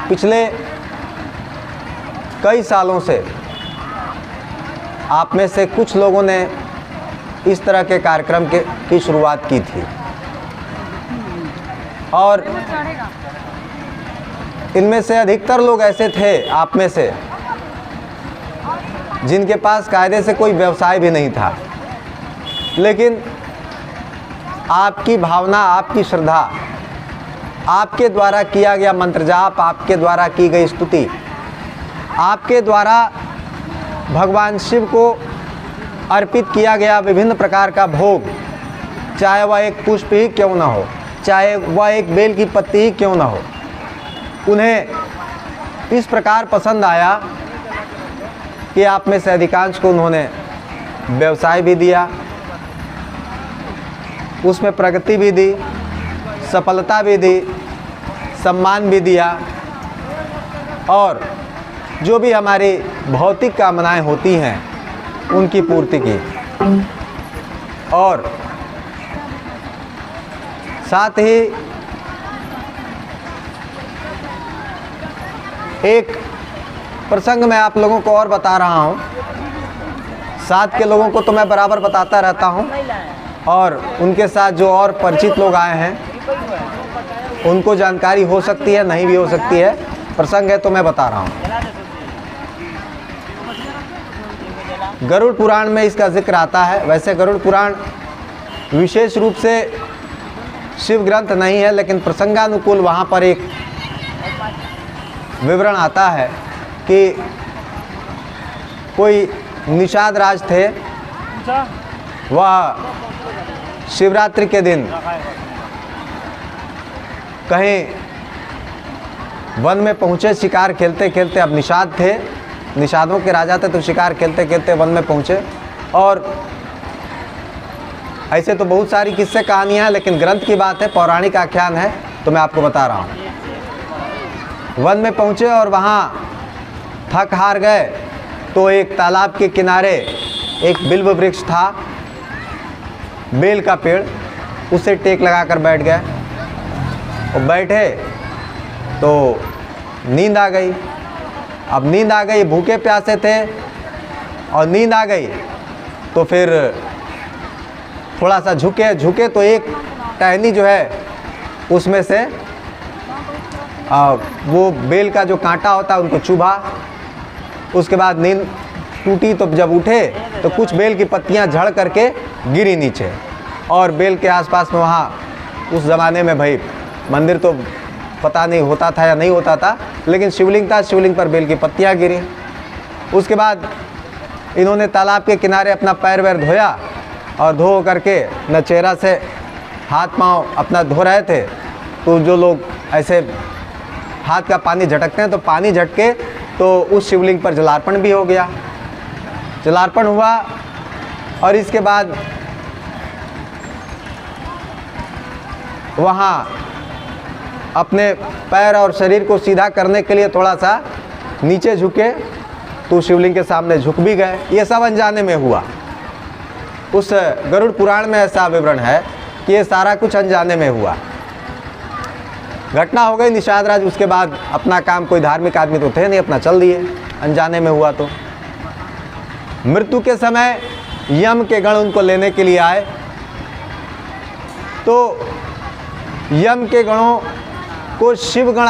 पिछले कई सालों से आप में से कुछ लोगों ने इस तरह के कार्यक्रम की शुरुआत की थी और इनमें से अधिकतर लोग ऐसे थे आप में से जिनके पास कायदे से कोई व्यवसाय भी नहीं था, लेकिन आपकी भावना, आपकी श्रद्धा, आपके द्वारा किया गया मंत्र जाप, आपके द्वारा की गई स्तुति, आपके द्वारा भगवान शिव को अर्पित किया गया विभिन्न प्रकार का भोग, चाहे वह एक पुष्प ही क्यों ना हो, चाहे वह एक बेल की पत्ती ही क्यों ना हो, उन्हें इस प्रकार पसंद आया कि आप में से अधिकांश को उन्होंने व्यवसाय भी दिया, उसमें प्रगति भी दी, सफलता भी दी, सम्मान भी दिया और जो भी हमारी भौतिक कामनाएं होती हैं उनकी पूर्ति की। और साथ ही एक प्रसंग मैं आप लोगों को और बता रहा हूँ, साथ के लोगों को तो मैं बराबर बताता रहता हूँ और उनके साथ जो और परिचित लोग आए हैं उनको जानकारी हो सकती है, नहीं भी हो सकती है, प्रसंग है तो मैं बता रहा हूँ। गरुड़ पुराण में इसका जिक्र आता है। वैसे गरुड़ पुराण विशेष रूप से शिव ग्रंथ नहीं है, लेकिन प्रसंगानुकूल वहाँ पर एक विवरण आता है कि कोई निषाद राज थे, वह शिवरात्रि के दिन कहीं वन में पहुँचे शिकार खेलते खेलते। अब निषाद थे, निषादों के राजा थे, तो शिकार खेलते खेलते वन में पहुँचे। और ऐसे तो बहुत सारी किस्से कहानियाँ हैं, लेकिन ग्रंथ की बात है, पौराणिक आख्यान है, तो मैं आपको बता रहा हूँ। वन में पहुँचे और वहाँ थक हार गए तो एक तालाब के किनारे एक बिल्व वृक्ष था, बेल का पेड़, उसे टेक लगाकर बैठ गए। और बैठे तो नींद आ गई। अब नींद आ गई, भूखे प्यासे थे और नींद आ गई तो फिर थोड़ा सा झुके तो एक टहनी जो है उसमें से वो बेल का जो कांटा होता है उनको चुभा। उसके बाद नींद टूटी तो जब उठे तो कुछ बेल की पत्तियां झड़ करके गिरी नीचे और बेल के आसपास में वहाँ उस ज़माने में भाई मंदिर तो पता नहीं होता था या नहीं होता था, लेकिन शिवलिंग था, शिवलिंग पर बेल की पत्तियां गिरी। उसके बाद इन्होंने तालाब के किनारे अपना पैर वैर धोया और धो करके न चेहरा से हाथ पाँव अपना धो रहे थे तो जो लोग ऐसे हाथ का पानी झटकते हैं तो पानी झटके तो उस शिवलिंग पर जलार्पण भी हो गया। जलार्पण हुआ और इसके बाद वहाँ अपने पैर और शरीर को सीधा करने के लिए थोड़ा सा नीचे झुके तो शिवलिंग के सामने झुक भी गए। ये सब अनजाने में हुआ। उस गरुड़ पुराण में ऐसा विवरण है कि ये सारा कुछ अनजाने में हुआ। घटना हो गई, निषाद राज उसके बाद अपना काम, कोई धार्मिक आदमी तो थे नहीं, अपना चल दिए, अनजाने में हुआ। तो मृत्यु के समय यम के गण उनको लेने के लिए आए तो यम के गणों को शिवगण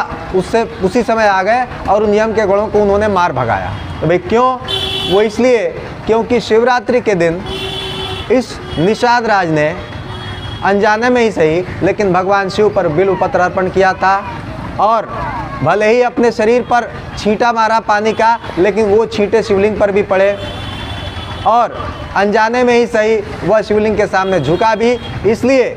उसी समय आ गए और उन यम के गणों को उन्होंने मार भगाया। तो भाई क्यों? वो इसलिए क्योंकि शिवरात्रि के दिन इस निषाद राज ने अनजाने में ही सही, लेकिन भगवान शिव पर बिल्व पत्र अर्पण किया था और भले ही अपने शरीर पर छींटा मारा पानी का, लेकिन वो छींटे शिवलिंग पर भी पड़े और अनजाने में ही सही वह शिवलिंग के सामने झुका भी। इसलिए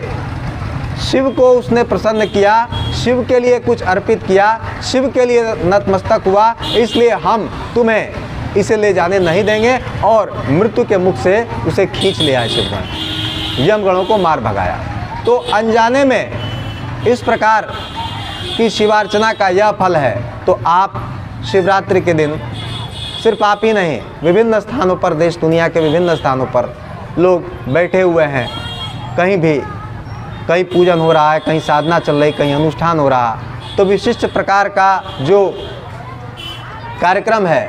शिव को उसने प्रसन्न किया, शिव के लिए कुछ अर्पित किया, शिव के लिए नतमस्तक हुआ। इसलिए हम तुम्हें इसे ले जाने नहीं देंगे और मृत्यु के मुख से उसे खींच ले आए शिवगण, यमगणों को मार भगाया। तो अनजाने में इस प्रकार की शिवार्चना का यह फल है। तो आप शिवरात्रि के दिन सिर्फ आप ही नहीं, विभिन्न स्थानों पर, देश दुनिया के विभिन्न स्थानों पर लोग बैठे हुए हैं, कहीं भी कहीं पूजन हो रहा है, कहीं साधना चल रही, कहीं अनुष्ठान हो रहा, तो विशिष्ट प्रकार का जो कार्यक्रम है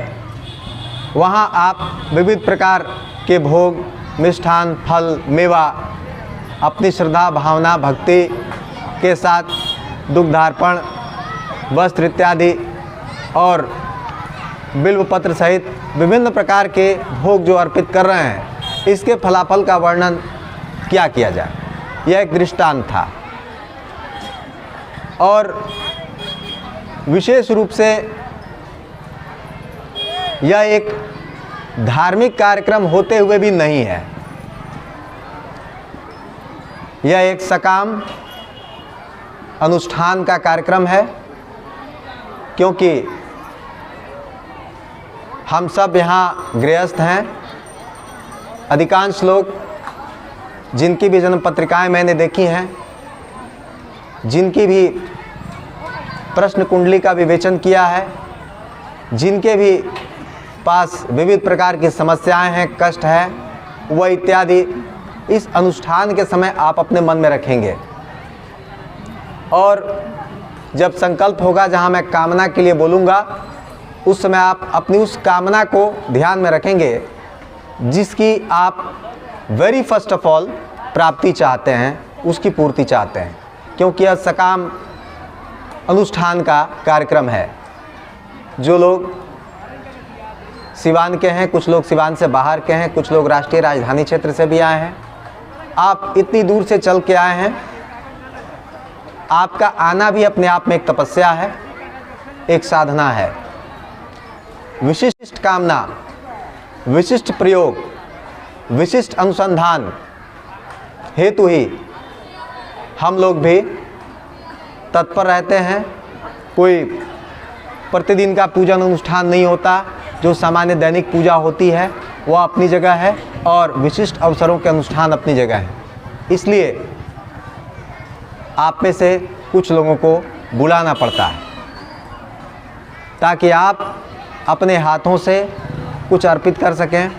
वहाँ आप विविध प्रकार के भोग, मिष्ठान, फल, मेवा अपनी श्रद्धा, भावना, भक्ति के साथ दुग्धार्पण, वस्त्र इत्यादि और बिल्व पत्र सहित विभिन्न प्रकार के भोग जो अर्पित कर रहे हैं, इसके फलाफल का वर्णन क्या किया जाए, यह एक दृष्टांत था। और विशेष रूप से यह एक धार्मिक कार्यक्रम होते हुए भी नहीं है, यह एक सकाम अनुष्ठान का कार्यक्रम है, क्योंकि हम सब यहाँ गृहस्थ हैं। अधिकांश लोग जिनकी भी जन्म पत्रिकाएं मैंने देखी हैं, जिनकी भी प्रश्न कुंडली का विवेचन किया है, जिनके भी पास विविध प्रकार की समस्याएं हैं, कष्ट है, वह इत्यादि इस अनुष्ठान के समय आप अपने मन में रखेंगे। और जब संकल्प होगा, जहां मैं कामना के लिए बोलूँगा, उस समय आप अपनी उस कामना को ध्यान में रखेंगे जिसकी आप वेरी फर्स्ट ऑफ ऑल प्राप्ति चाहते हैं, उसकी पूर्ति चाहते हैं, क्योंकि यह सकाम अनुष्ठान का कार्यक्रम है। जो लोग सिवान के हैं, कुछ लोग सिवान से बाहर के हैं, कुछ लोग राष्ट्रीय राजधानी क्षेत्र से भी आए हैं, आप इतनी दूर से चल के आए हैं, आपका आना भी अपने आप में एक तपस्या है, एक साधना है। विशिष्ट कामना, विशिष्ट प्रयोग, विशिष्ट अनुसंधान हेतु ही हम लोग भी तत्पर रहते हैं। कोई प्रतिदिन का पूजन अनुष्ठान नहीं होता, जो सामान्य दैनिक पूजा होती है वह अपनी जगह है और विशिष्ट अवसरों के अनुष्ठान अपनी जगह है। इसलिए आप में से कुछ लोगों को बुलाना पड़ता है ताकि आप अपने हाथों से कुछ अर्पित कर सकें,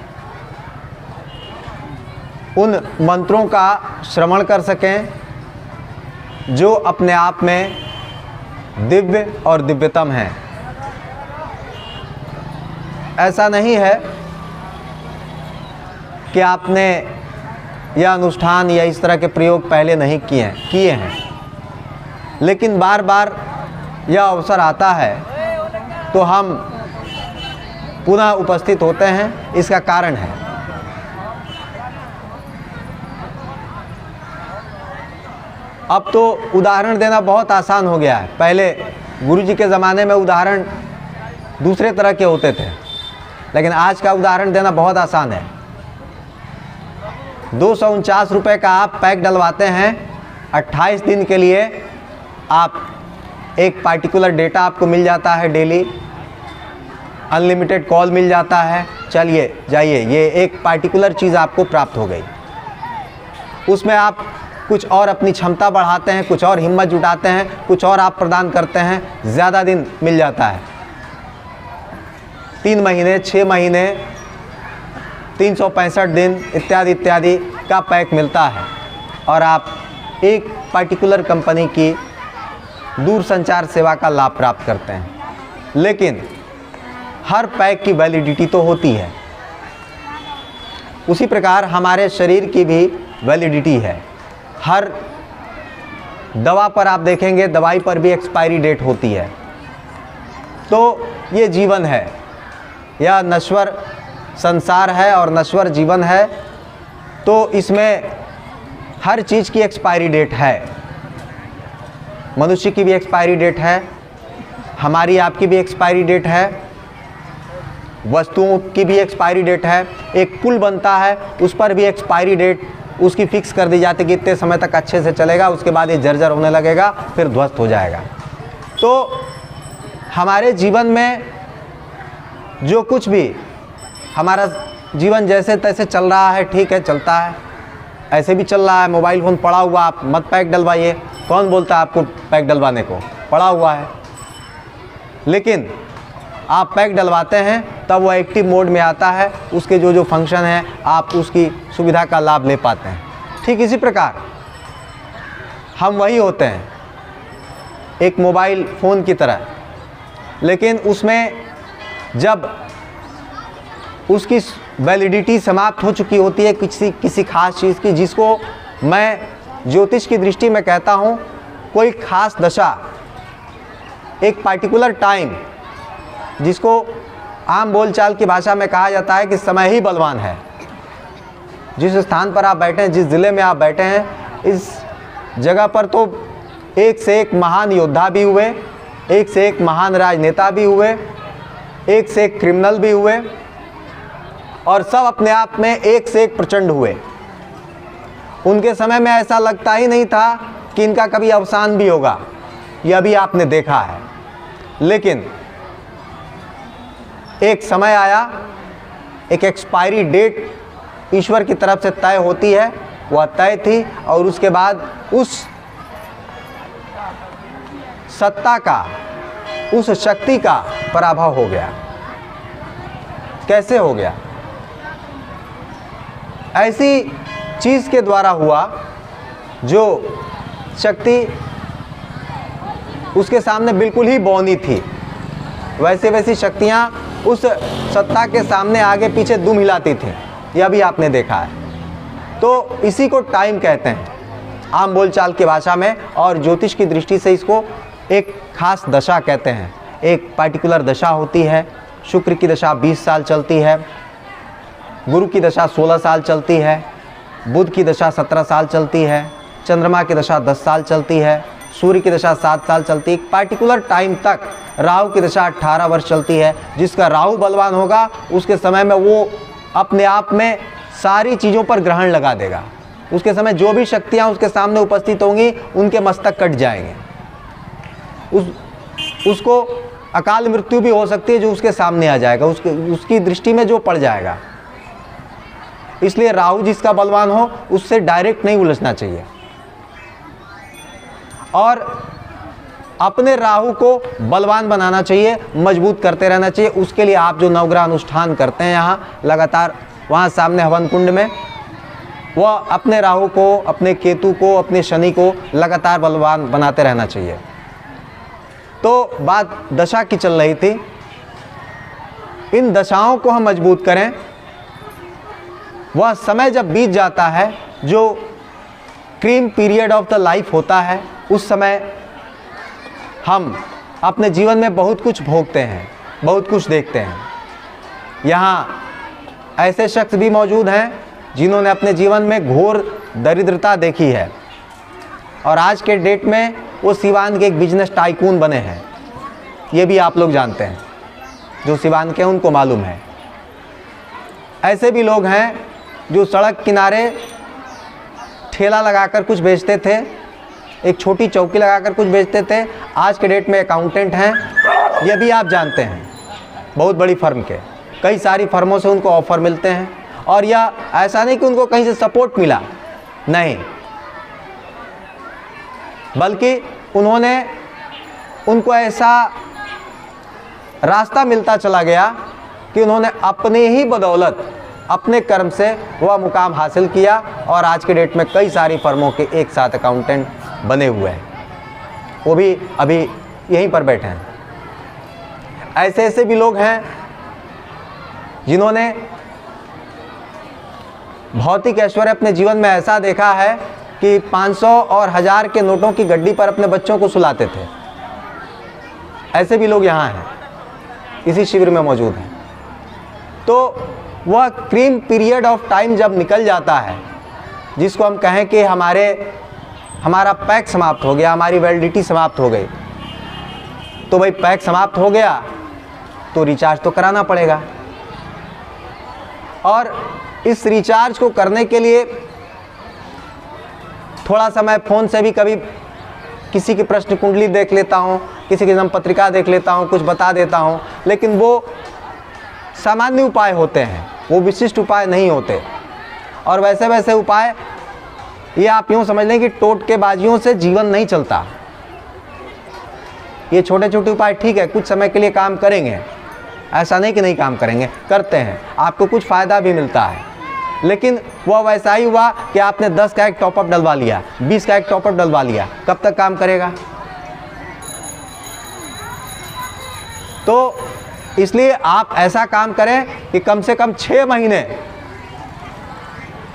उन मंत्रों का श्रवण कर सकें जो अपने आप में दिव्य और दिव्यतम हैं। ऐसा नहीं है कि आपने यह अनुष्ठान या इस तरह के प्रयोग पहले नहीं किए हैं, लेकिन बार बार यह अवसर आता है तो हम पुनः उपस्थित होते हैं। इसका कारण है अब तो उदाहरण देना बहुत आसान हो गया है। पहले गुरुजी के ज़माने में उदाहरण दूसरे तरह के होते थे, लेकिन आज का उदाहरण देना बहुत आसान है। 249 रुपये का आप पैक डलवाते हैं, 28 दिन के लिए आप एक पार्टिकुलर डेटा आपको मिल जाता है, डेली अनलिमिटेड कॉल मिल जाता है। चलिए जाइए, ये एक पार्टिकुलर चीज़ आपको प्राप्त हो गई। उसमें आप कुछ और अपनी क्षमता बढ़ाते हैं, कुछ और हिम्मत जुटाते हैं, कुछ और आप प्रदान करते हैं, ज़्यादा दिन मिल जाता है। 3 महीने, 6 महीने, 365 दिन इत्यादि इत्यादि का पैक मिलता है और आप एक पार्टिकुलर कंपनी की दूरसंचार सेवा का लाभ प्राप्त करते हैं। लेकिन हर पैक की वैलिडिटी तो होती है, उसी प्रकार हमारे शरीर की भी वैलिडिटी है। हर दवा पर आप देखेंगे, दवाई पर भी एक्सपायरी डेट होती है। तो ये जीवन है, यह नश्वर संसार है और नश्वर जीवन है, तो इसमें हर चीज़ की एक्सपायरी डेट है। मनुष्य की भी एक्सपायरी डेट है, हमारी आपकी भी एक्सपायरी डेट है, वस्तुओं की भी एक्सपायरी डेट है। एक पुल बनता है, उस पर भी एक्सपायरी डेट उसकी फिक्स कर दी जाती है कि इतने समय तक अच्छे से चलेगा, उसके बाद ये जर्जर होने लगेगा, फिर ध्वस्त हो जाएगा। तो हमारे जीवन में जो कुछ भी, हमारा जीवन जैसे तैसे चल रहा है, ठीक है, चलता है, ऐसे भी चल रहा है। मोबाइल फ़ोन पड़ा हुआ, आप मत पैक डलवाइए, कौन बोलता है आपको पैक डलवाने को, पड़ा हुआ है। लेकिन आप पैक डलवाते हैं तब वो एक्टिव मोड में आता है, उसके जो जो फंक्शन हैं आप उसकी सुविधा का लाभ ले पाते हैं। ठीक इसी प्रकार हम वही होते हैं एक मोबाइल फ़ोन की तरह, लेकिन उसमें जब उसकी वैलिडिटी समाप्त हो चुकी होती है किसी खास चीज़ की, जिसको मैं ज्योतिष की दृष्टि में कहता हूँ कोई खास दशा, एक पार्टिकुलर टाइम, जिसको आम बोलचाल की भाषा में कहा जाता है कि समय ही बलवान है। जिस स्थान पर आप बैठे हैं, जिस ज़िले में आप बैठे हैं, इस जगह पर तो एक से एक महान योद्धा भी हुए, एक से एक महान राजनेता भी हुए, एक से एक क्रिमिनल भी हुए, और सब अपने आप में एक से एक प्रचंड हुए। उनके समय में ऐसा लगता ही नहीं था कि इनका कभी अवसान भी होगा, यह भी आपने देखा है। लेकिन एक समय आया, एक एक्सपायरी डेट ईश्वर की तरफ से तय होती है, वह तय थी, और उसके बाद उस सत्ता का, उस शक्ति का पराभव हो गया। कैसे हो गया? ऐसी चीज़ के द्वारा हुआ जो शक्ति उसके सामने बिल्कुल ही बौनी थी। वैसी शक्तियाँ उस सत्ता के सामने आगे पीछे दुम हिलाती थीं, यह भी आपने देखा है। तो इसी को टाइम कहते हैं आम बोलचाल की भाषा में, और ज्योतिष की दृष्टि से इसको एक खास दशा कहते हैं। एक पार्टिकुलर दशा होती है। शुक्र की दशा 20 साल चलती है, गुरु की दशा 16 साल चलती है, बुध की दशा 17 साल चलती है, चंद्रमा की दशा 10 साल चलती है, सूर्य की दशा 7 साल चलती है। एक पार्टिकुलर टाइम तक राहु की दशा 18 वर्ष चलती है। जिसका राहु बलवान होगा उसके समय में वो अपने आप में सारी चीज़ों पर ग्रहण लगा देगा। उसके समय जो भी शक्तियाँ उसके सामने उपस्थित होंगी उनके मस्तक कट जाएंगे। उसको अकाल मृत्यु भी हो सकती है जो उसके सामने आ जाएगा, उसकी दृष्टि में जो पड़ जाएगा। इसलिए राहु जिसका बलवान हो उससे डायरेक्ट नहीं उलझना चाहिए, और अपने राहु को बलवान बनाना चाहिए, मजबूत करते रहना चाहिए। उसके लिए आप जो नवग्रह अनुष्ठान करते हैं यहाँ लगातार, वहाँ सामने हवन कुंड में, वह अपने राहु को, अपने केतु को, अपने शनि को लगातार बलवान बनाते रहना चाहिए। तो बात दशा की चल रही थी। इन दशाओं को हम मजबूत करें। वह समय जब बीत जाता है, जो cream period of the life होता है, उस समय हम अपने जीवन में बहुत कुछ भोगते हैं, बहुत कुछ देखते हैं। यहाँ ऐसे शख्स भी मौजूद हैं जिन्होंने अपने जीवन में घोर दरिद्रता देखी है, और आज के डेट में वो सिवान के एक बिजनेस टाइकून बने हैं। ये भी आप लोग जानते हैं, जो सिवान के हैं उनको मालूम है। ऐसे भी लोग हैं जो सड़क किनारे ठेला लगाकर कुछ बेचते थे, एक छोटी चौकी लगाकर कुछ बेचते थे, आज के डेट में अकाउंटेंट हैं। ये भी आप जानते हैं, बहुत बड़ी फर्म के, कई सारी फर्मों से उनको ऑफ़र मिलते हैं। और यह ऐसा नहीं कि उनको कहीं से सपोर्ट मिला, नहीं, बल्कि उनको ऐसा रास्ता मिलता चला गया कि उन्होंने अपने ही बदौलत, अपने कर्म से वह मुकाम हासिल किया, और आज के डेट में कई सारी फर्मों के एक साथ अकाउंटेंट बने हुए हैं। वो भी अभी यहीं पर बैठे हैं। ऐसे भी लोग हैं जिन्होंने भौतिक ऐश्वर्य अपने जीवन में ऐसा देखा है कि 500 और 1000 के नोटों की गड्डी पर अपने बच्चों को सुलाते थे। ऐसे भी लोग यहाँ हैं, इसी शिविर में मौजूद हैं। तो वह क्रीम पीरियड ऑफ टाइम जब निकल जाता है, जिसको हम कहें कि हमारा पैक समाप्त हो गया, हमारी वैलिडिटी समाप्त हो गई, तो भाई पैक समाप्त हो गया तो रिचार्ज तो कराना पड़ेगा। और इस रिचार्ज को करने के लिए थोड़ा समय फ़ोन से भी कभी किसी की प्रश्न कुंडली देख लेता हूँ, किसी की जन्म पत्रिका देख लेता हूँ, कुछ बता देता हूँ, लेकिन वो सामान्य उपाय होते हैं, वो विशिष्ट उपाय नहीं होते। और वैसे उपाय, ये आप यूँ समझ लें कि टोटकेबाजियों से जीवन नहीं चलता। ये छोटे छोटे उपाय ठीक है, कुछ समय के लिए काम करेंगे, ऐसा नहीं कि नहीं काम करेंगे, करते हैं, आपको कुछ फ़ायदा भी मिलता है। लेकिन वह वैसा ही हुआ कि आपने 10 का एक टॉपअप डलवा लिया, 20 का एक टॉपअप डलवा लिया, कब तक काम करेगा? तो इसलिए आप ऐसा काम करें कि कम से कम 6 महीने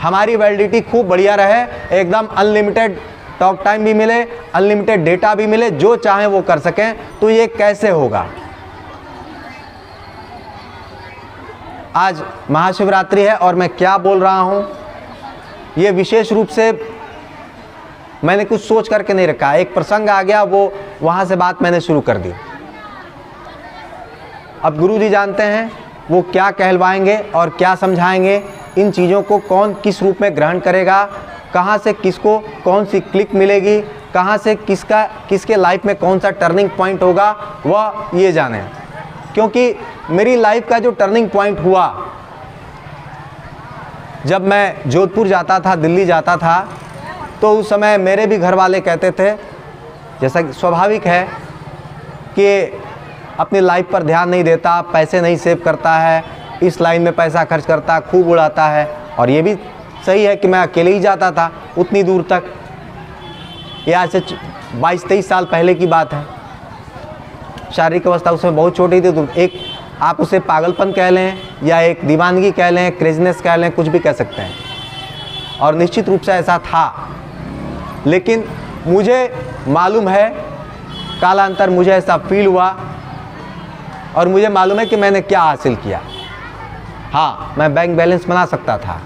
हमारी वैलिडिटी खूब बढ़िया रहे, एकदम अनलिमिटेड टॉक टाइम भी मिले, अनलिमिटेड डेटा भी मिले, जो चाहें वो कर सकें। तो ये कैसे होगा? आज महाशिवरात्रि है और मैं क्या बोल रहा हूं, ये विशेष रूप से मैंने कुछ सोच करके नहीं रखा। एक प्रसंग आ गया, वो वहां से बात मैंने शुरू कर दी। अब गुरु जी जानते हैं वो क्या कहलवाएंगे और क्या समझाएंगे। इन चीज़ों को कौन किस रूप में ग्रहण करेगा, कहाँ से किसको कौन सी क्लिक मिलेगी, कहाँ से किसके लाइफ में कौन सा टर्निंग पॉइंट होगा, वह ये जाने। क्योंकि मेरी लाइफ का जो टर्निंग पॉइंट हुआ, जब मैं जोधपुर जाता था, दिल्ली जाता था, तो उस समय मेरे भी घर वाले कहते थे, जैसा कि स्वाभाविक है कि अपनी लाइफ पर ध्यान नहीं देता, पैसे नहीं सेव करता है, इस लाइन में पैसा खर्च करता, खूब उड़ाता है। और ये भी सही है कि मैं अकेले ही जाता था उतनी दूर तक। ये आज से 22-23 साल पहले की बात है। शारीरिक अवस्था उसमें बहुत छोटी थी, तो एक आप उसे पागलपन कह लें या एक दीवानगी कह लें, क्रेजीनेस कह लें, कुछ भी कह सकते हैं। और निश्चित रूप से ऐसा था, लेकिन मुझे मालूम है कालांतर मुझे ऐसा फील हुआ और मुझे मालूम है कि मैंने क्या हासिल किया। हाँ, मैं बैंक बैलेंस बना सकता था,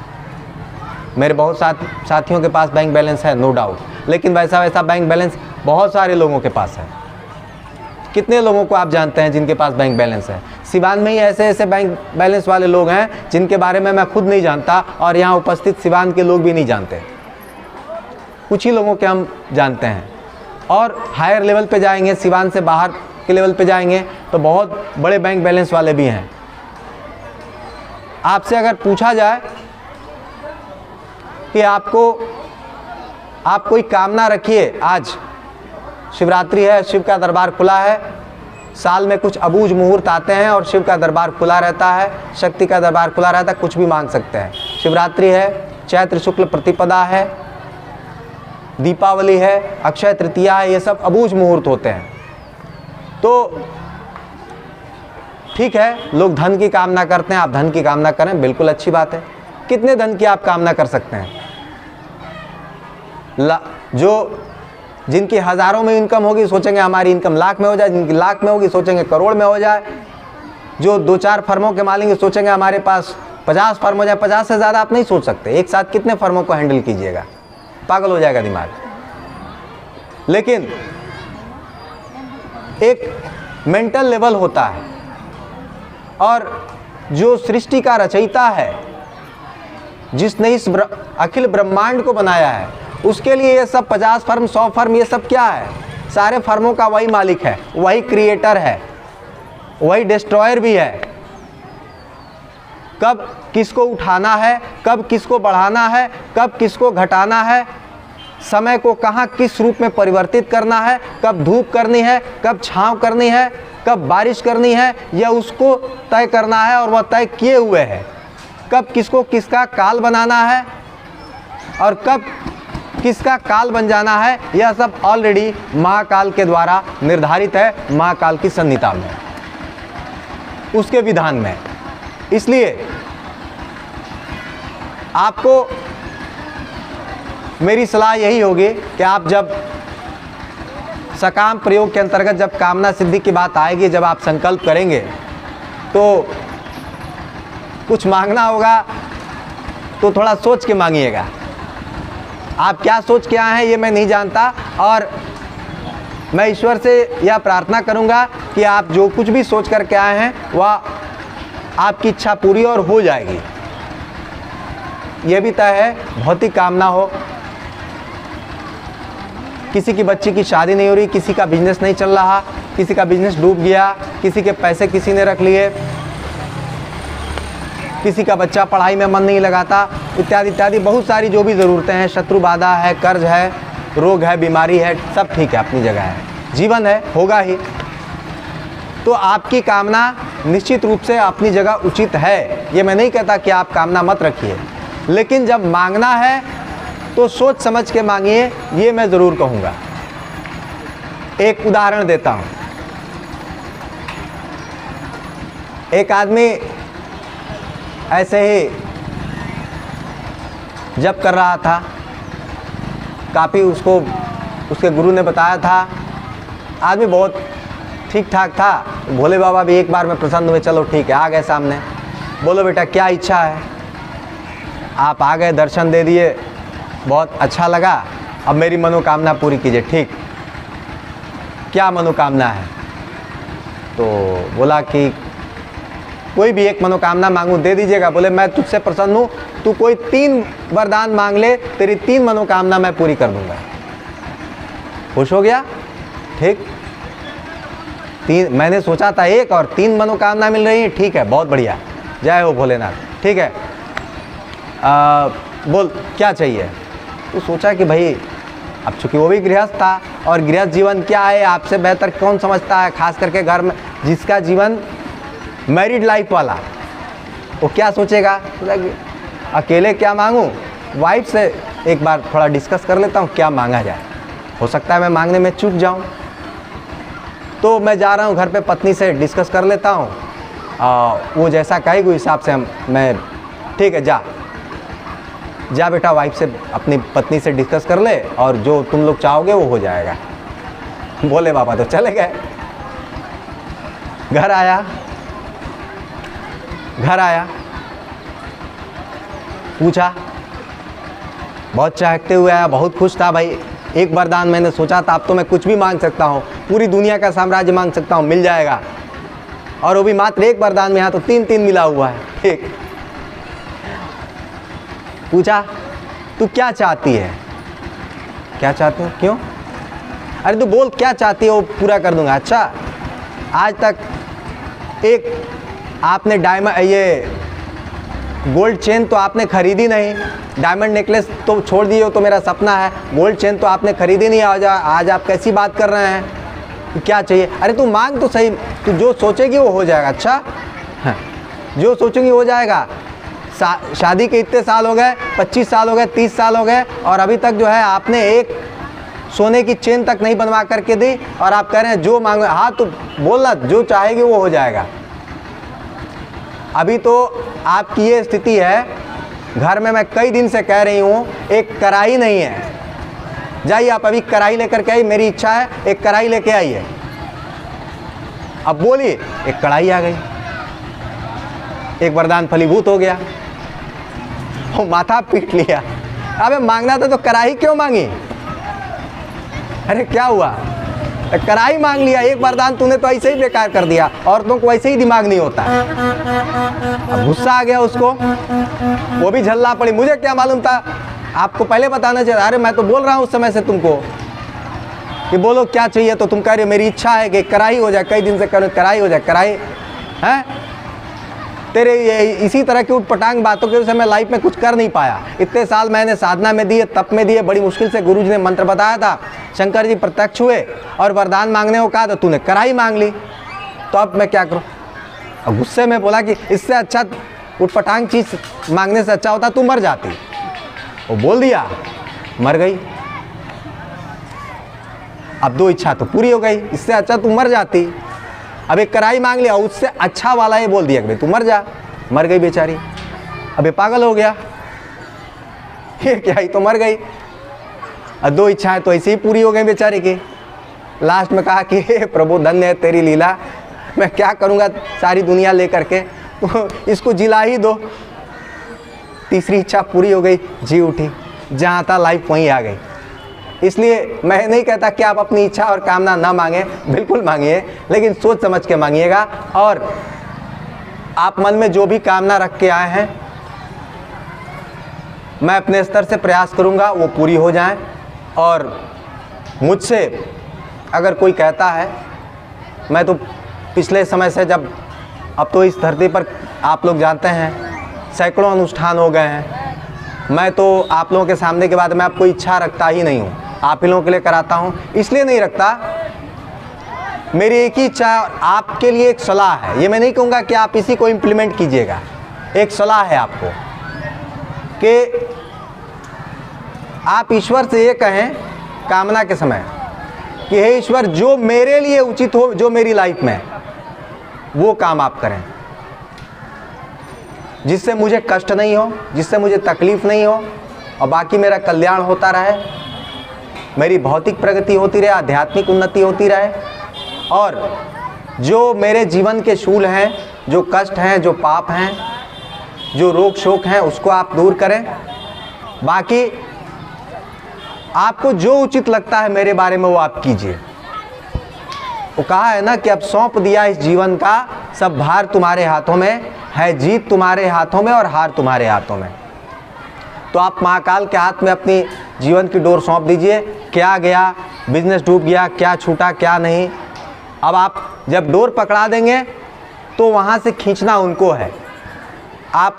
मेरे बहुत साथियों के पास बैंक बैलेंस है, नो डाउट, लेकिन वैसा बैंक बैलेंस बहुत सारे लोगों के पास है। कितने लोगों को आप जानते हैं जिनके पास बैंक बैलेंस है? सिवान में ही ऐसे बैंक बैलेंस वाले लोग हैं जिनके बारे में मैं खुद नहीं जानता और यहाँ उपस्थित सिवान के लोग भी नहीं जानते। कुछ ही लोगों के हम जानते हैं। और हायर लेवल पे जाएंगे, सिवान से बाहर के लेवल पे जाएंगे तो बहुत बड़े बैंक बैलेंस वाले भी हैं। आपसे अगर पूछा जाए कि आप कोई कामना रखिए, आज शिवरात्रि है, शिव का दरबार खुला है, साल में कुछ अबूझ मुहूर्त आते हैं और शिव का दरबार खुला रहता है, शक्ति का दरबार खुला रहता है, कुछ भी मांग सकते हैं। शिवरात्रि है, चैत्र शुक्ल प्रतिपदा है, दीपावली है, अक्षय तृतीया है, ये सब अबूझ मुहूर्त होते हैं। तो ठीक है, लोग धन की कामना करते हैं, आप धन की कामना करें, बिल्कुल अच्छी बात है। कितने धन की आप कामना कर सकते हैं? जिनकी हज़ारों में इनकम होगी सोचेंगे हमारी इनकम लाख में हो जाए, जिनकी लाख में होगी सोचेंगे करोड़ में हो जाए, जो 2-4 फर्मों के मालिक सोचेंगे हमारे पास 50 फर्म हो जाए। 50 से ज़्यादा आप नहीं सोच सकते। एक साथ कितने फर्मों को हैंडल कीजिएगा? पागल हो जाएगा दिमाग। लेकिन एक मेंटल लेवल होता है, और जो सृष्टि का रचयिता है, जिसने इस अखिल ब्रह्मांड को बनाया है, उसके लिए ये सब 50 फर्म 100 फर्म ये सब क्या है? सारे फर्मों का वही मालिक है, वही क्रिएटर है, वही डिस्ट्रॉयर भी है। कब किसको उठाना है, कब किसको बढ़ाना है, कब किसको घटाना है, समय को कहाँ किस रूप में परिवर्तित करना है, कब धूप करनी है, कब छांव करनी है, कब बारिश करनी है, यह उसको तय करना है और वह तय किए हुए है। कब किसको किसका काल बनाना है और कब किसका काल बन जाना है, यह सब ऑलरेडी महाकाल के द्वारा निर्धारित है, महाकाल की संहिता में, उसके विधान में। इसलिए आपको मेरी सलाह यही होगी कि आप जब सकाम प्रयोग के अंतर्गत जब कामना सिद्धि की बात आएगी, जब आप संकल्प करेंगे तो कुछ मांगना होगा तो थोड़ा सोच के मांगिएगा। आप क्या सोच के आए हैं ये मैं नहीं जानता, और मैं ईश्वर से यह प्रार्थना करूंगा कि आप जो कुछ भी सोच करके आए हैं वह आपकी इच्छा पूरी और हो जाएगी। यह भी तय है, भौतिक कामना हो, किसी की बच्ची की शादी नहीं हो रही, किसी का बिजनेस नहीं चल रहा, किसी का बिजनेस डूब गया, किसी के पैसे किसी ने रख लिए, किसी का बच्चा पढ़ाई में मन नहीं लगाता, इत्यादि इत्यादि बहुत सारी जो भी ज़रूरतें हैं, शत्रु बाधा है, कर्ज है, रोग है, बीमारी है, सब ठीक है, अपनी जगह है, जीवन है, होगा ही। तो आपकी कामना निश्चित रूप से अपनी जगह उचित है, ये मैं नहीं कहता कि आप कामना मत रखिए, लेकिन जब मांगना है तो सोच समझ के मांगिए, ये मैं ज़रूर कहूँगा। एक उदाहरण देता हूँ। एक आदमी ऐसे ही जप कर रहा था, काफ़ी उसको उसके गुरु ने बताया था, आदमी बहुत ठीक ठाक था। भोले बाबा भी एक बार में प्रसन्न हुए, चलो ठीक है, आ गए सामने, बोलो बेटा क्या इच्छा है। आप आ गए, दर्शन दे दिए, बहुत अच्छा लगा, अब मेरी मनोकामना पूरी कीजिए। ठीक, क्या मनोकामना है? तो बोला कि कोई भी एक मनोकामना मांगू, दे दीजिएगा। बोले मैं तुझसे प्रसन्न हूँ, तू कोई 3 वरदान मांग ले, तेरी 3 मनोकामना मैं पूरी कर दूंगा। खुश हो गया। ठीक, 3 मैंने सोचा था 1 और 3 मनोकामना मिल रही है, ठीक है, बहुत बढ़िया, जय हो भोलेनाथ। ठीक है, बोल क्या चाहिए? तो सोचा कि भाई अब चूंकि वो भी गृहस्थ था, और गृहस्थ जीवन क्या है आपसे बेहतर कौन समझता है, खास करके घर में जिसका जीवन मैरिड लाइफ वाला, वो क्या सोचेगा, अकेले क्या मांगूं, वाइफ से एक बार थोड़ा डिस्कस कर लेता हूँ क्या मांगा जाए, हो सकता है मैं मांगने में चूक जाऊँ। तो मैं जा रहा हूँ घर पे, पत्नी से डिस्कस कर लेता हूँ, वो जैसा कहेगी उस हिसाब से मैं ठीक है, जा बेटा, वाइफ से अपनी पत्नी से डिस्कस कर ले, और जो तुम लोग चाहोगे वो हो जाएगा। बोले बाबा तो चले गए। घर आया, पूछा, बहुत चाहते हुए आया, बहुत खुश था भाई, एक वरदान मैंने सोचा था, अब तो मैं कुछ भी मांग सकता हूँ, पूरी दुनिया का साम्राज्य मांग सकता हूँ, मिल जाएगा, और वो भी मात्र एक वरदान में, यहाँ तो 3 मिला हुआ है। ठीक, पूछा तू क्या चाहती है? क्या चाहती हूँ? क्यों? अरे तू बोल क्या चाहती है, वो पूरा कर दूंगा। अच्छा, आज तक एक आपने डायमंड ये गोल्ड चेन तो आपने खरीदी नहीं, डायमंड नेकलेस तो छोड़ दिए हो, तो मेरा सपना है, गोल्ड चेन तो आपने खरीदी नहीं, आज आप कैसी बात कर रहे हैं, तो क्या चाहिए? अरे तू मांग तो सही, तू जो सोचेगी वो हो जाएगा। अच्छा, हाँ, जो सोचेंगी हो जाएगा। शादी के इतने साल हो गए, 25 साल हो गए, 30 साल हो गए, और अभी तक जो है आपने एक सोने की चेन तक नहीं बनवा करके दी, और आप कह रहे हैं जो मांगो। हाँ तो बोलना, जो चाहेगी वो हो जाएगा। अभी तो आपकी ये स्थिति है, घर में मैं कई दिन से कह रही हूँ एक कढ़ाई नहीं है, जाइए आप अभी कढ़ाई लेकर के आइए, मेरी इच्छा है एक कढ़ाई लेके आइए। अब बोलिए, एक कढ़ाई आ गई, एक वरदान फलीभूत हो गया। वो माथा पीट लिया, अबे मांगना था तो कढ़ाई क्यों मांगी? अरे क्या हुआ, कढ़ाई मांग लिया, एक वरदान तूने तो ऐसे ही बेकार कर दिया। औरतों को वैसे ही दिमाग नहीं होता। अब गुस्सा आ गया उसको, वो भी झल्ला पड़ी। मुझे क्या मालूम था, आपको पहले बताना चाहिए। अरे मैं तो बोल रहा हूँ उस समय से तुमको कि बोलो क्या चाहिए, तो तुम कह रहे हो मेरी इच्छा है कि कढ़ाई हो जाए, कई दिन से कह रहे कढ़ाई हो जाए। कढ़ाई है तेरे इसी तरह की उटपटांग बातों की वजह से मैं लाइफ में कुछ कर नहीं पाया। इतने साल मैंने साधना में दिए, तप में दिए, बड़ी मुश्किल से गुरुजी ने मंत्र बताया था, शंकर जी प्रत्यक्ष हुए और वरदान मांगने को कहा, तो तूने कढ़ाई मांग ली, तो अब मैं क्या करूं? अब गुस्से में बोला कि इससे अच्छा उटपटांग चीज मांगने से अच्छा होता तू मर जाती। वो बोल दिया, मर गई। अब 2 इच्छा तो पूरी हो गई, इससे अच्छा तू मर जाती। अब एक कढ़ाई मांग लिया, उससे अच्छा वाला ये बोल दिया कि भाई तू मर जा। मर गई बेचारी। अब ये पागल हो गया, ये क्या ही तो मर गई। अब 2 इच्छाएं तो ऐसे ही पूरी हो गई बेचारी की। लास्ट में कहा कि हे प्रभु धन्य है तेरी लीला, मैं क्या करूँगा सारी दुनिया लेकर के, तो इसको जिला ही दो। तीसरी इच्छा पूरी हो गई, जी उठी, जहाँ था लाइफ वहीं आ गई। इसलिए मैं नहीं कहता कि आप अपनी इच्छा और कामना ना मांगे, बिल्कुल मांगिए, लेकिन सोच समझ के मांगिएगा। और आप मन में जो भी कामना रख के आए हैं, मैं अपने स्तर से प्रयास करूंगा वो पूरी हो जाए। और मुझसे अगर कोई कहता है, मैं तो पिछले समय से जब, अब तो इस धरती पर आप लोग जानते हैं सैकड़ों अनुष्ठान हो गए हैं, मैं तो आप लोगों के सामने के बाद मैं आपको इच्छा रखता ही नहीं हूँ, आप ही लोगों के लिए कराता हूँ। इसलिए नहीं रखता, मेरी एक ही इच्छा, आपके लिए एक सलाह है। ये मैं नहीं कहूँगा कि आप इसी को इम्प्लीमेंट कीजिएगा, एक सलाह है आपको कि आप ईश्वर से ये कहें कामना के समय कि हे ईश्वर, जो मेरे लिए उचित हो, जो मेरी लाइफ में, वो काम आप करें। जिससे मुझे कष्ट नहीं हो, जिससे मुझे तकलीफ़ नहीं हो और बाकी मेरा कल्याण होता रहे, मेरी भौतिक प्रगति होती रहे, आध्यात्मिक उन्नति होती रहे और जो मेरे जीवन के शूल हैं, जो कष्ट हैं, जो पाप हैं, जो रोग शोक हैं, उसको आप दूर करें। बाकी आपको जो उचित लगता है मेरे बारे में वो आप कीजिए। वो कहा है ना कि अब सौंप दिया इस जीवन का सब भार तुम्हारे हाथों में है, जीत तुम्हारे हाथों में और हार तुम्हारे हाथों में। तो आप महाकाल के हाथ में अपनी जीवन की डोर सौंप दीजिए। क्या गया, बिजनेस डूब गया, क्या छूटा, क्या नहीं, अब आप जब डोर पकड़ा देंगे तो वहाँ से खींचना उनको है।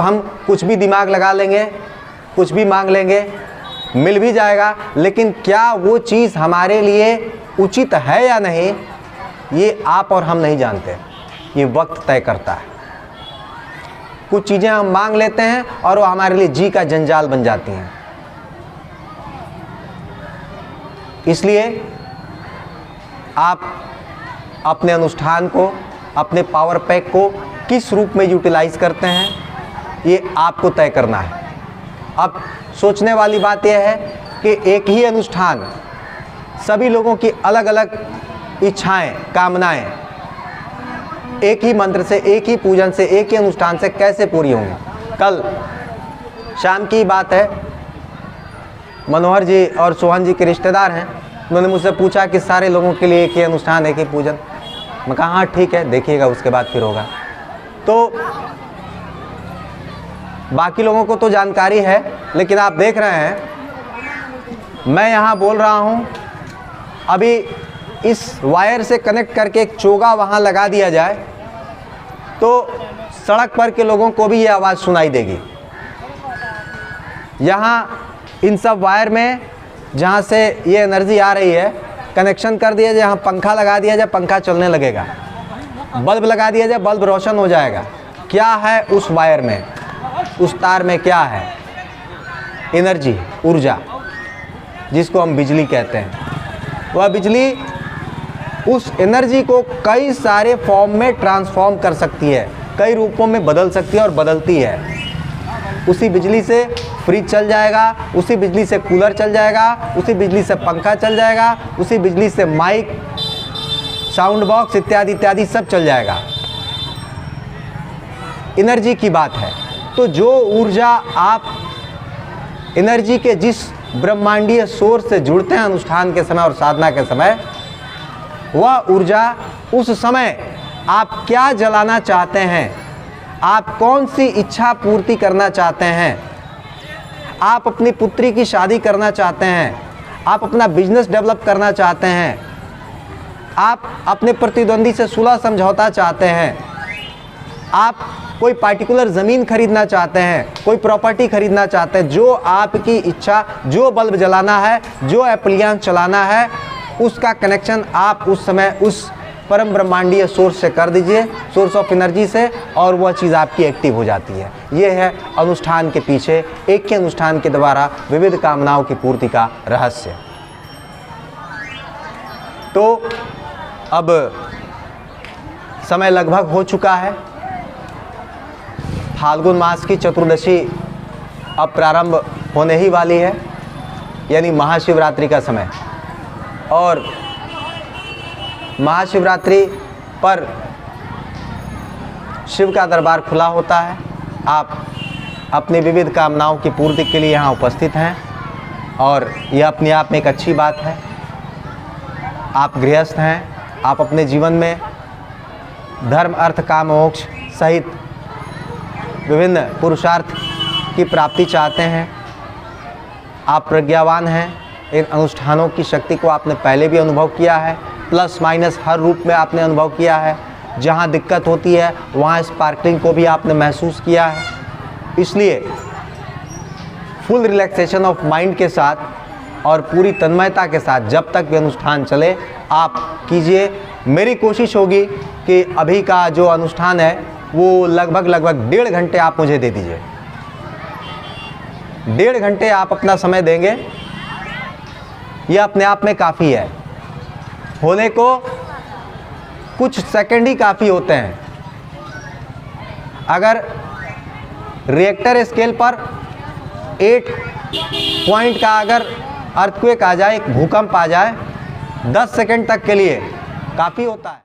हम कुछ भी दिमाग लगा लेंगे, कुछ भी मांग लेंगे, मिल भी जाएगा, लेकिन क्या वो चीज़ हमारे लिए उचित है या नहीं, ये आप और हम नहीं जानते। ये वक्त तय करता है। कुछ चीज़ें हम मांग लेते हैं और वो हमारे लिए जी का जंजाल बन जाती हैं। इसलिए आप अपने अनुष्ठान को, अपने पावर पैक को किस रूप में यूटिलाइज करते हैं, ये आपको तय करना है। अब सोचने वाली बात यह है कि एक ही अनुष्ठान सभी लोगों की अलग अलग इच्छाएं, कामनाएं एक ही मंत्र से, एक ही पूजन से, एक ही अनुष्ठान से कैसे पूरी होंगी। कल शाम की बात है, मनोहर जी और सोहन जी के रिश्तेदार हैं, उन्होंने मुझसे पूछा कि सारे लोगों के लिए एक ही अनुष्ठान, एक ही पूजन। मैं कहा हाँ ठीक है, देखिएगा उसके बाद फिर होगा। तो बाकी लोगों को तो जानकारी है, लेकिन आप देख रहे हैं मैं यहाँ बोल रहा हूँ, अभी इस वायर से कनेक्ट करके एक चोगा वहाँ लगा दिया जाए तो सड़क पर के लोगों को भी ये आवाज़ सुनाई देगी। यहाँ इन सब वायर में जहाँ से ये एनर्जी आ रही है, कनेक्शन कर दिया जाए, यहाँ पंखा लगा दिया जाए, पंखा चलने लगेगा, बल्ब लगा दिया जाए, बल्ब रोशन हो जाएगा। क्या है उस वायर में, उस तार में क्या है? एनर्जी, ऊर्जा, जिसको हम बिजली कहते हैं। वह बिजली उस एनर्जी को कई सारे फॉर्म में ट्रांसफॉर्म कर सकती है, कई रूपों में बदल सकती है और बदलती है। उसी बिजली से फ्रिज चल जाएगा, उसी बिजली से कूलर चल जाएगा, उसी बिजली से पंखा चल जाएगा, उसी बिजली से माइक, साउंड बॉक्स इत्यादि इत्यादि सब चल जाएगा। एनर्जी की बात है। तो जो ऊर्जा आप एनर्जी के जिस ब्रह्मांडीय सोर्स से जुड़ते हैं अनुष्ठान के समय और साधना के समय, वह ऊर्जा उस समय आप क्या जलाना चाहते हैं, आप कौन सी इच्छा पूर्ति करना चाहते हैं, आप अपनी पुत्री की शादी करना चाहते हैं, आप अपना बिजनेस डेवलप करना चाहते हैं, आप अपने प्रतिद्वंदी से सुलह समझौता चाहते हैं, आप कोई पार्टिकुलर ज़मीन खरीदना चाहते हैं, कोई प्रॉपर्टी खरीदना चाहते हैं, जो आपकी इच्छा, जो बल्ब जलाना है, जो एप्लियंस चलाना है, उसका कनेक्शन आप उस समय उस परम ब्रह्मांडीय सोर्स से कर दीजिए, सोर्स ऑफ एनर्जी से, और वह चीज़ आपकी एक्टिव हो जाती है। ये है अनुष्ठान के पीछे, एक ही अनुष्ठान के द्वारा विविध कामनाओं की पूर्ति का रहस्य। तो अब समय लगभग हो चुका है। फाल्गुन मास की चतुर्दशी अब प्रारंभ होने ही वाली है, यानी महाशिवरात्रि का समय। और महाशिवरात्रि पर शिव का दरबार खुला होता है। आप अपनी विविध कामनाओं की पूर्ति के लिए यहाँ उपस्थित हैं और यह अपने आप में एक अच्छी बात है। आप गृहस्थ हैं, आप अपने जीवन में धर्म, अर्थ, काम, मोक्ष सहित विभिन्न पुरुषार्थ की प्राप्ति चाहते हैं। आप प्रज्ञावान हैं, इन अनुष्ठानों की शक्ति को आपने पहले भी अनुभव किया है, प्लस माइनस हर रूप में आपने अनुभव किया है। जहाँ दिक्कत होती है वहाँ स्पार्कलिंग को भी आपने महसूस किया है। इसलिए फुल रिलैक्सेशन ऑफ माइंड के साथ और पूरी तन्मयता के साथ जब तक भी अनुष्ठान चले आप कीजिए। मेरी कोशिश होगी कि अभी का जो अनुष्ठान है वो लगभग 1.5 घंटे आप मुझे दे दीजिए। 1.5 घंटे आप अपना समय देंगे, यह अपने आप में काफ़ी है। होने को कुछ सेकंड ही काफ़ी होते हैं। अगर रिएक्टर स्केल पर 8 पॉइंट का अगर अर्थक्वेक आ जाए, एक भूकंप आ जाए, 10 सेकंड तक के लिए काफ़ी होता है।